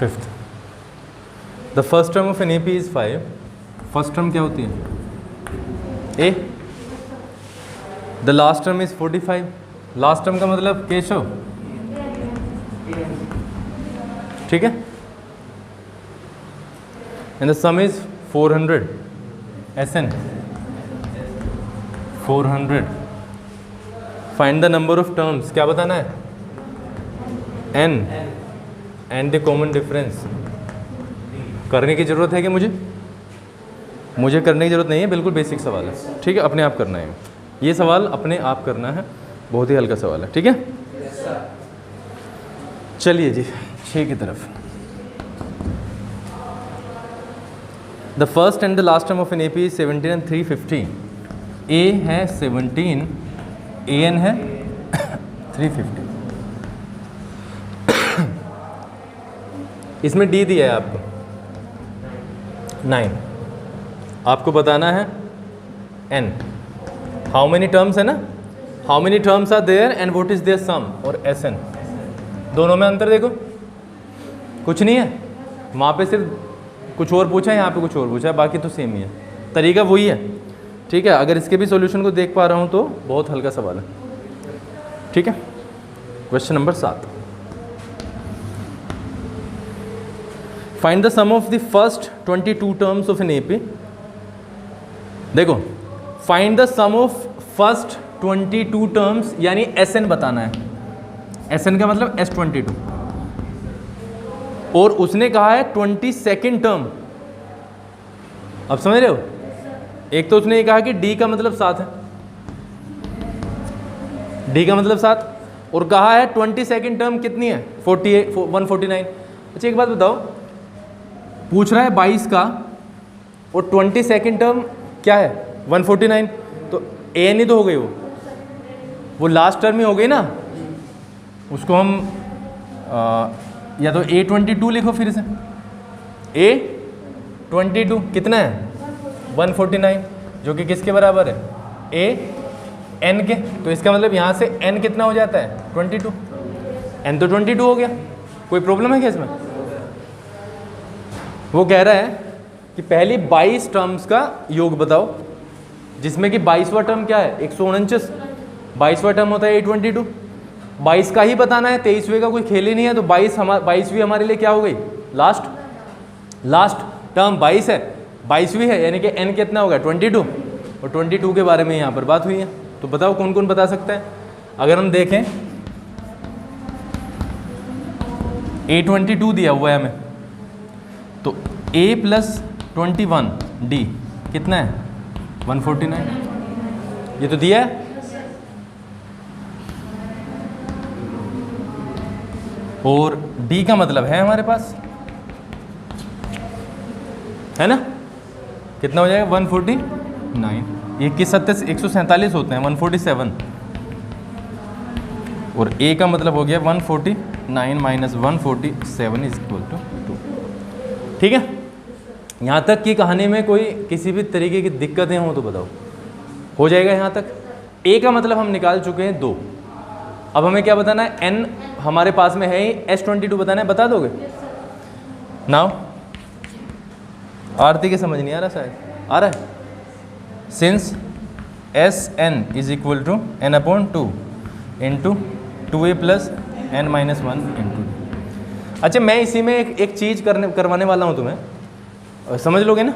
Fifth. The first term of an AP is 5। First term क्या होती है? A। The last term is 45। Last term का मतलब केशव, ठीक है। And the sum is 400 SN 400। Find the number of terms, क्या बताना है? N and the common difference. करने की ज़रूरत है कि मुझे करने की ज़रूरत नहीं है, बिल्कुल बेसिक सवाल है, ठीक है। अपने आप करना है ये सवाल, अपने आप करना है, बहुत ही हल्का सवाल है, ठीक है। चलिए जी 6 की तरफ। The first and the last term of an AP is 17 and 350। A है 17, AN है 350। इसमें D दिया है आपको 9। आपको बताना है N। हाउ मेनी टर्म्स है ना, how many terms are there and what is their sum, और SN। दोनों में अंतर देखो, कुछ नहीं है। वहाँ पे सिर्फ कुछ और पूछा है, यहाँ पे कुछ और पूछा है, बाकी तो सेम ही है, तरीका वही है, ठीक है। अगर इसके भी सॉल्यूशन को देख पा रहा हूँ तो बहुत हल्का सवाल है, ठीक है। Question number 7। Find the sum of the first 22 terms of an AP। देखो, find the sum of first 22 terms, यानी SN बताना है। SN का मतलब S22, और उसने कहा है 22nd टर्म। अब समझ रहे हो? एक तो उसने ये कहा कि D का मतलब 7 है, D का मतलब 7, और कहा है 22nd टर्म कितनी है? 149। अच्छा एक बात बताओ, पूछ रहा है 22 का, और 22nd टर्म क्या है? 149। तो AN ही तो हो गई, वो लास्ट टर्म ही हो गई ना। उसको हम या तो A22 लिखो फिर से। A22 कितना है? 149, जो कि किसके बराबर है? AN के। तो इसका मतलब यहाँ से N कितना हो जाता है? 22। N तो 22 हो गया। कोई प्रॉब्लम है क्या इसमें? वो कह रहा है कि पहली 22 टर्म्स का योग बताओ, जिसमें कि 22वां टर्म क्या है? 149। 22वां टर्म होता है A22। 22 का ही बताना है, 23वें का कोई खेल ही नहीं है। तो 22वीं हमारे लिए क्या हो गई? लास्ट टर्म 22 है, 22वीं है, यानी कि N कितना होगा? 22। और 22 के बारे में यहाँ पर बात हुई है। तो बताओ कौन कौन बता सकता है? अगर हम देखें, A22 दिया हुआ है हमें, तो A + 21 D कितना है? 149। ये तो दिया है। और D का मतलब है हमारे पास, है ना? कितना हो जाएगा? 149। ये 21 147 होते हैं, 147। और A का मतलब हो गया 149 - 147 = 2। ठीक है। यहाँ तक की कहानी में कोई किसी भी तरीके की दिक्कतें हो तो बताओ, हो जाएगा यहाँ तक। A का मतलब हम निकाल चुके हैं 2। अब हमें क्या बताना है? N हमारे पास में है ही, S22 बताना है। बता दोगे? नाउ आरती के समझ नहीं आ रहा, शायद आ रहा है। Since SN = N/2 × 2A + N - 1 × अच्छा, मैं इसी में एक चीज़ करवाने वाला हूँ तुम्हें, समझ लोगे ना?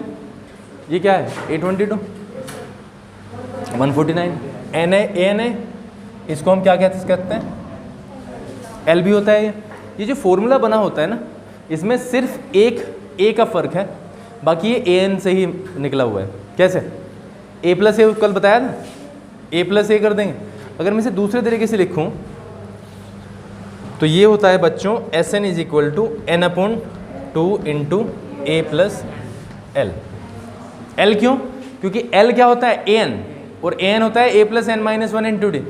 ये क्या है? A22 149 N है, AN है, इसको हम क्या कहते हैं? L भी होता है। ये जो फॉर्मूला बना होता है ना, इसमें सिर्फ एक A का फ़र्क है, बाकी ये AN से ही निकला हुआ है। कैसे? A + A कल बताया था, A + A कर देंगे। अगर मैं इसे दूसरे तरीके से लिखूं तो ये होता है बच्चों SN = N/2 × A + L। L क्यों? क्योंकि L क्या होता है? AN, और AN होता है A + N - 1 × D।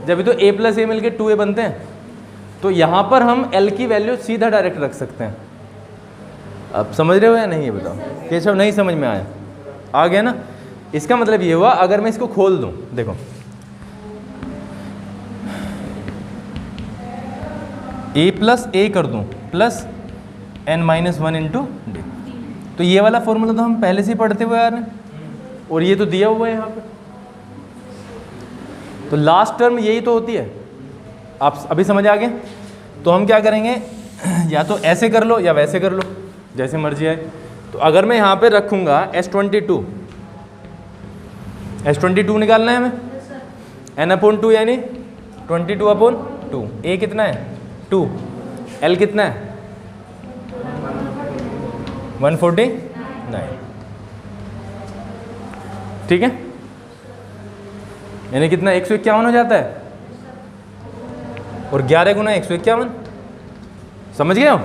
जब तो A + A मिलके 2A बनते हैं। तो यहाँ पर हम L की वैल्यू सीधा डायरेक्ट रख सकते हैं। अब समझ रहे हो या नहीं? ये बताओ। केशव नहीं समझ में आया? आ गया ना? इसका मतलब ये हुआ, अगर मैं इसको खोल दूं, देखो A + A कर दूं प्लस n-1 इंटू डी। तो ये वाला फॉर्मूला तो हम पहले से ही पढ़ते हुए आ रहे हैं और ये तो दिया हुआ है यहाँ पे। तो लास्ट टर्म यही तो होती है, आप अभी समझ आ गए। तो हम क्या करेंगे, या तो ऐसे कर लो या वैसे कर लो, जैसे मर्जी आए। तो अगर मैं यहाँ पे रखूँगा S22 निकालना है हमें, n/2 यानी 22/2। a कितना है 2, l कितना है 149, ठीक है। यानी कितना 151 हो जाता है, और 11 गुना 151, समझ गए हो।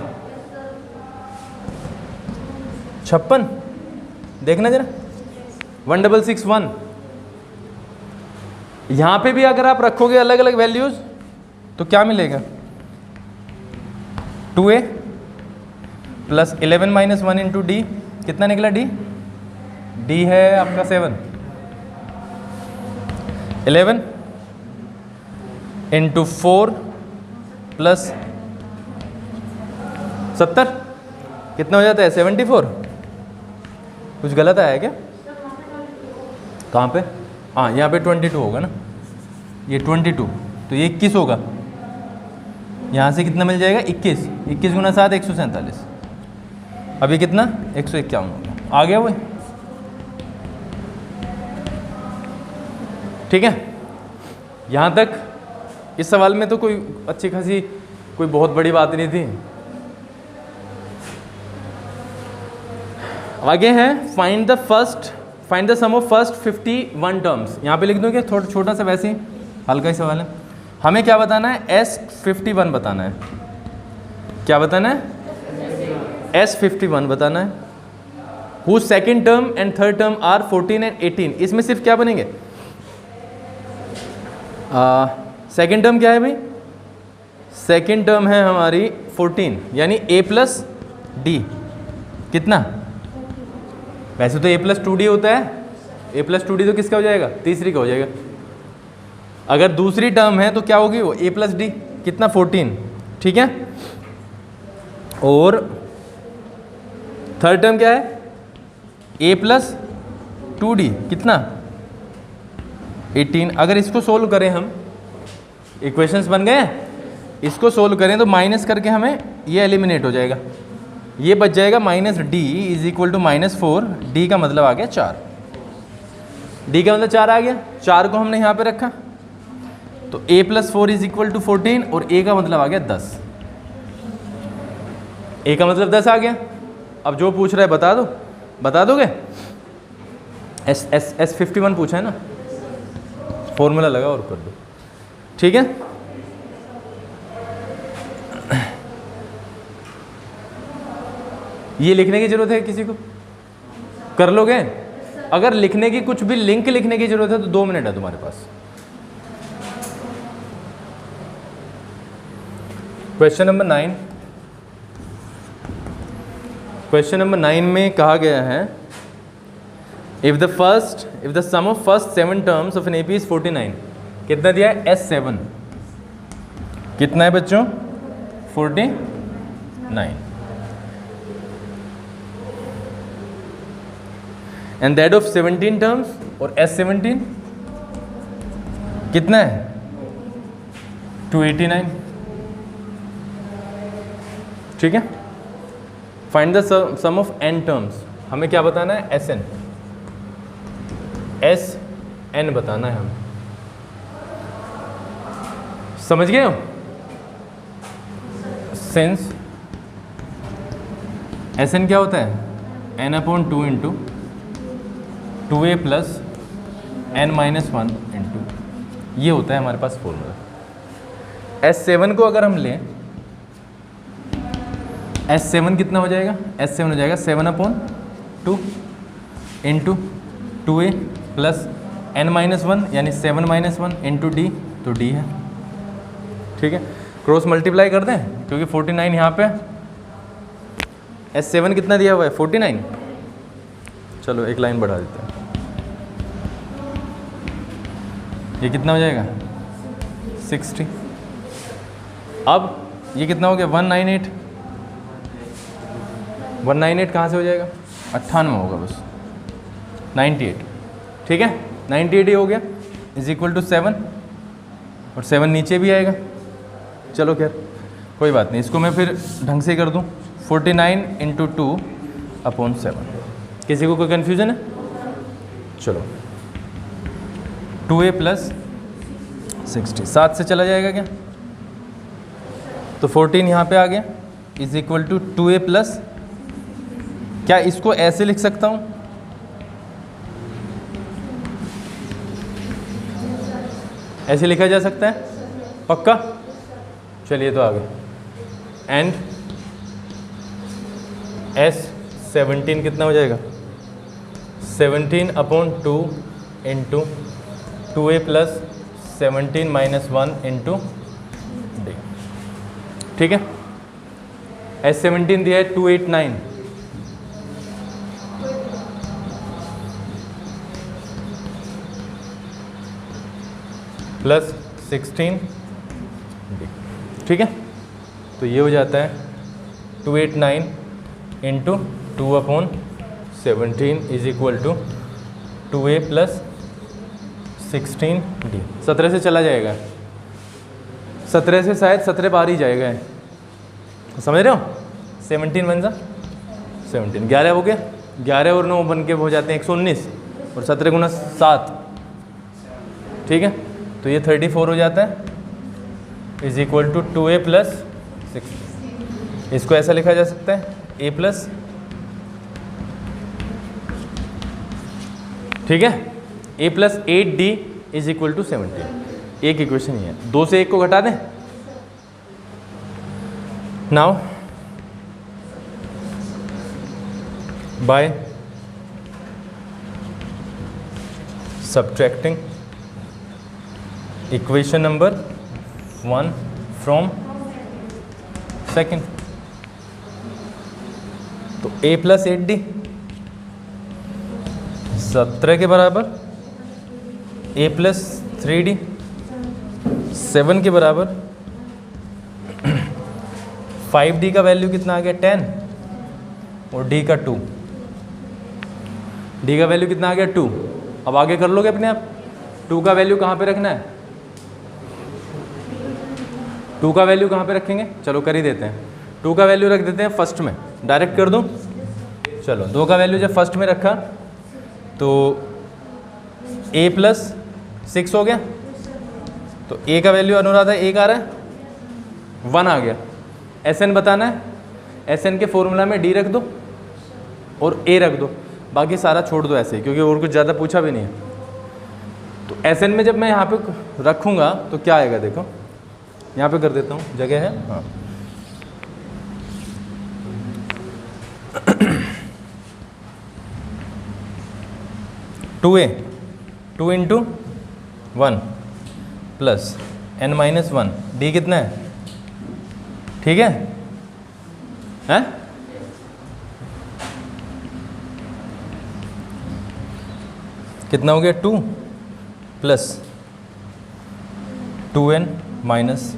56, देखना जरा 1661। यहां पे भी अगर आप रखोगे अलग अलग वैल्यूज तो क्या मिलेगा, 2a प्लस 11-1 इंटू डी, कितना निकला डी, डी है आपका 7, 11 इंटू 4 प्लस 70, कितना हो जाता है 74। कुछ गलत आया क्या, कहाँ पे, हाँ यहाँ पे 22 होगा ना, ये 22, तो ये 21 होगा। यहाँ से कितना मिल जाएगा 21, 21 गुना 7 147, अभी कितना 151 होगा, आ गया वही, ठीक है। यहाँ तक इस सवाल में तो कोई अच्छी खासी कोई बहुत बड़ी बात नहीं थी। आगे है find the sum of first 51 terms. यहाँ पे लिख दो क्या, थोड़ा छोटा सा वैसे ही हल्का ही सवाल है। हमें क्या बताना है, S51 बताना है। क्या बताना है, S51 बताना है। Who second term and third term are 14 and 18। इसमें सिर्फ क्या बनेंगे, सेकेंड टर्म क्या है भाई, सेकेंड टर्म है हमारी 14, यानी a प्लस डी, कितना, वैसे तो a प्लस 2d होता है, a प्लस 2d तो किसका हो जाएगा, तीसरी का हो जाएगा। अगर दूसरी टर्म है तो क्या होगी वो a प्लस डी, कितना 14, ठीक है। और थर्ड टर्म क्या है, a प्लस 2d, कितना 18। अगर इसको सोल्व करें हम, इक्वेशंस बन गए, इसको सोल्व करें तो माइनस करके हमें ये एलिमिनेट हो जाएगा, ये बच जाएगा minus d is equal to -4। D का मतलब आ गया 4, डी का मतलब 4 आ गया, 4 को हमने यहाँ पे रखा तो a plus 4 is equal to 14, और a का मतलब आ गया 10, a का मतलब 10 आ गया। अब जो पूछ रहा है बता दोगे, S51 पूछा है ना, फॉर्मूला लगा और कर दो, ठीक है। ये लिखने की जरूरत है किसी को, कर लोगे। अगर लिखने की कुछ भी लिंक लिखने की जरूरत है तो 2 मिनट है तुम्हारे पास। क्वेश्चन नंबर 9, क्वेश्चन नंबर 9 में कहा गया है if the sum of first 7 terms of an AP is 49। कितना दिया है, S7 कितना है बच्चों, 49, एंड दैट ऑफ 17 टर्म्स, और S17 कितना है 289, ठीक है। Find the sum of n terms, हमें क्या बताना है, SN बताना है हमें, समझ गए हो। सिंस SN क्या होता है, n/2 into 2a plus n-1 into, ये होता है हमारे पास फॉर्मूला। S7 को अगर हम लें, S7 कितना हो जाएगा, S7 हो जाएगा 7/2 इंटू 2a प्लस n-1 यानी 7-1 इंटू डी, तो डी है, ठीक है। क्रॉस मल्टीप्लाई कर दें क्योंकि 49 यहाँ पे, S7 कितना दिया हुआ है 49, चलो एक लाइन बढ़ा देते हैं, ये कितना हो जाएगा 60। अब ये कितना हो गया 198, 198 कहाँ से हो जाएगा, 98 होगा बस, 98, ठीक है, 98 ही हो गया, इज इक्वल टू 7, और 7 नीचे भी आएगा। चलो खैर कोई बात नहीं, इसको मैं फिर ढंग से कर दूँ, 49 इंटू 2/7। किसी को कोई कन्फ्यूज़न है? चलो 2a प्लस 60 7 से चला जाएगा क्या, तो 14 यहाँ पे आ गया, is equal to 2a plus, क्या इसको ऐसे लिख सकता हूँ, ऐसे लिखा जा सकता है पक्का? चलिए तो आगे, एंड S17 कितना हो जाएगा, 17/2 into 2a plus 17 minus 1 into d, ठीक है। S17 दिया है 289, प्लस 16 d, ठीक है। तो ये हो जाता है 289 into 2/17 is equal to 2a plus 16 d। 17 से चला जाएगा, 17 से शायद 17 बार ही जाएगा, समझ रहे हो, 17 बन जा 17, 11 हो गया, 11 और 9 बन के हो जाते हैं 119, और 17 गुना 7, ठीक है। तो ये 34 हो जाता है, is equal to 2a plus 6। इसको ऐसा लिखा जा सकता है a प्लस, ठीक है, a plus 8d is equal to 17। एक इक्वेशन ही है, 2 से 1 को घटा दें। Now by subtracting equation number 1 from second, तो a प्लस 8d 17 के बराबर, a प्लस 3d 7 के बराबर, 5d का वैल्यू कितना आ गया 10, और d का 2, d का वैल्यू कितना आ गया 2। अब आगे कर लोगे अपने आप, 2 का वैल्यू कहाँ पे रखना है, 2 का वैल्यू कहाँ पे रखेंगे, चलो कर ही देते हैं, 2 का वैल्यू रख देते हैं फर्स्ट में, डायरेक्ट कर दूँ। चलो 2 का वैल्यू जब फर्स्ट में रखा तो a प्लस 6 हो गया, तो a का वैल्यू अनुराधा 1 आ रहा है, 1 आ गया। Sn बताना है, Sn के फॉर्मूला में d रख दो और a रख दो, बाकी सारा छोड़ दो ऐसे ही, क्योंकि और कुछ ज़्यादा पूछा भी नहीं है। तो Sn में जब मैं यहाँ पे रखूँगा तो क्या आएगा, देखो यहाँ पे कर देता हूँ, जगह है, हाँ। Two into 1 plus n-1, d कितना है, ठीक है, हैं? कितना हो गया 2 प्लस 2n माइनस,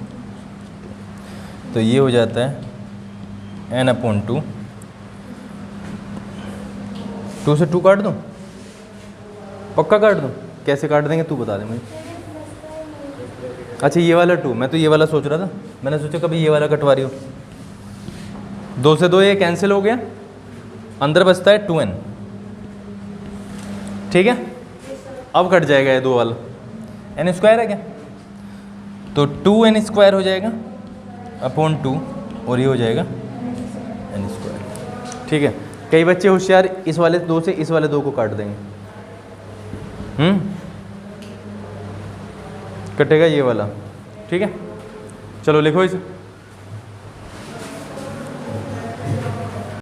तो ये हो जाता है n/2। 2 से 2 काट दूँ, पक्का काट दूँ, कैसे काट देंगे तू बता दे मुझे। अच्छा ये वाला 2, मैं तो ये वाला सोच रहा था, मैंने सोचा कभी ये वाला कटवा रही हो। 2 से 2 ये कैंसिल हो गया, अंदर बचता है 2n, ठीक है। अब कट जाएगा ये 2 वाला, n स्क्वायर है क्या, तो 2n² हो जाएगा अपॉन 2, और ये हो जाएगा n², ठीक है। कई बच्चे होशियार इस वाले 2 से इस वाले 2 को काट देंगे, कटेगा ये वाला, ठीक है। चलो लिखो इसे,